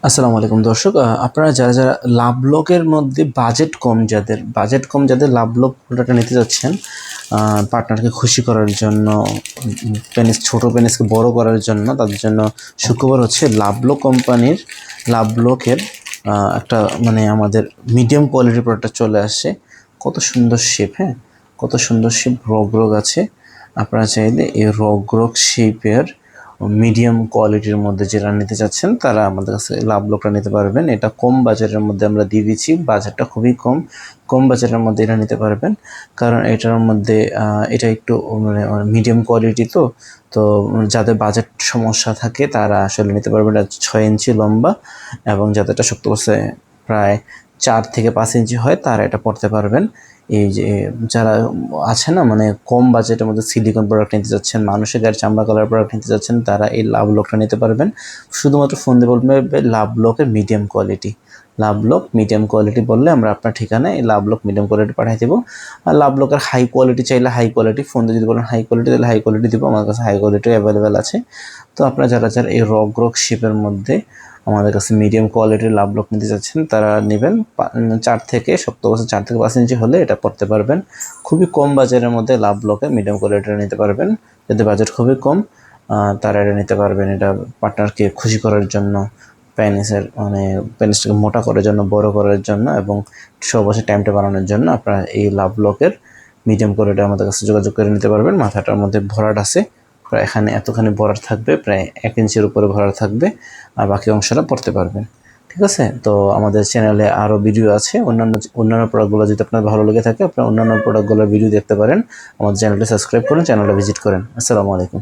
আসসালামু আলাইকুম দর্শক, আপনারা যারা যারা লাভলকের মধ্যে বাজেট কম যাদের লাভলক প্রোডাক্টটা নিতে যাচ্ছেন পার্টনারকে খুশি করার জন্য, পেনিস ছোট পেনিসকে বড় করার জন্য, তাদের জন্য সুখবর হচ্ছে লাভলক কোম্পানির লাভলকের একটা মানে আমাদের মিডিয়াম কোয়ালিটির প্রোডাক্টটা চলে আসছে। কত সুন্দর শেপ, হ্যাঁ, কত সুন্দর শেপ, রগ আছে। আপনারা চাইলে এই রগ শেপের মিডিয়াম কোয়ালিটির মধ্যে যারা নিতে চাচ্ছেন তারা আমাদের কাছে লাভলকটা নিতে পারবেন। এটা কম বাজারের মধ্যে আমরা দিয়ে দিচ্ছি, বাজারটা খুবই কম বাজারের মধ্যে এটা নিতে পারবেন। কারণ এটার মধ্যে এটা একটু মানে মিডিয়াম কোয়ালিটি, তো যাদের বাজেট সমস্যা থাকে তারা আসলে নিতে পারবেন। এটা 6 ইঞ্চি লম্বা এবং যাদেরটা শক্ত বসে প্রায় 4 থেকে 5 ইঞ্চি হয় তারা এটা পড়তে পারবেন। এই যে যারা আছে না, মানে কম বাজেটের মধ্যে সিলিকন প্রোডাক্ট নিতে যাচ্ছেন, মানুষের গায়ের চামড়া কালার প্রোডাক্ট নিতে যাচ্ছেন, তারা এই লাভলকটা নিতে পারবেন। শুধুমাত্র ফোন দিয়ে বলবে লাভলকের মিডিয়াম কোয়ালিটি বললে আমরা আপনার ঠিকানায় এই লাভলক মিডিয়াম কোয়ালিটি পাঠিয়ে দেবো। আর লাভলকের হাই কোয়ালিটি চাইলে হাই কোয়ালিটি, ফোন দিয়ে যদি বলেন হাই কোয়ালিটি তাহলে হাই কোয়ালিটি দেবো, আমার কাছে হাই কোয়ালিটিও অ্যাভেলেবেল আছে। তো আপনারা যারা যারা এই রগ শেপের মধ্যে আমাদের কাছে মিডিয়াম কোয়ালিটির লাভলক নিতে চাচ্ছেন তারা নেবেন। 4 থেকে শক্ত অবস্থা 4 থেকে 5 ইঞ্চি হলে এটা পড়তে পারবেন। খুবই কম বাজারের মধ্যে লাভলকে মিডিয়াম কোয়ালিটির নিতে পারবেন। যাদের বাজেট খুবই কম তারা এটা নিতে পারবেন। এটা পার্টনারকে খুশি করার জন্য, পেনিসটাকে মোটা করার জন্য, বড় করার জন্য এবং সহবাসে টাইমটা বাড়ানোর জন্য আপনারা এই লাভলকের মিডিয়াম কোয়ালিটি আমাদের কাছে যোগাযোগ করে নিতে পারবেন। মাথাটার মধ্যে ভরাট আছে, প্রায় এখানে এতখানি ভরাট থাকবে, প্রায় 1 ইঞ্চির উপরে ভরাট থাকবে, আর বাকি অংশটা পড়তে পারবেন। ঠিক আছে, তো আমাদের চ্যানেলে আরও ভিডিও আছে। অন্যান্য প্রোডাক্টগুলো যদি আপনার ভালো লেগে থাকে আপনার অন্যান্য প্রোডাক্টগুলোর ভিডিও দেখতে পারেন। আমাদের চ্যানেলটা সাবস্ক্রাইব করুন, চ্যানেলটা ভিজিট করেন। আসসালামু আলাইকুম।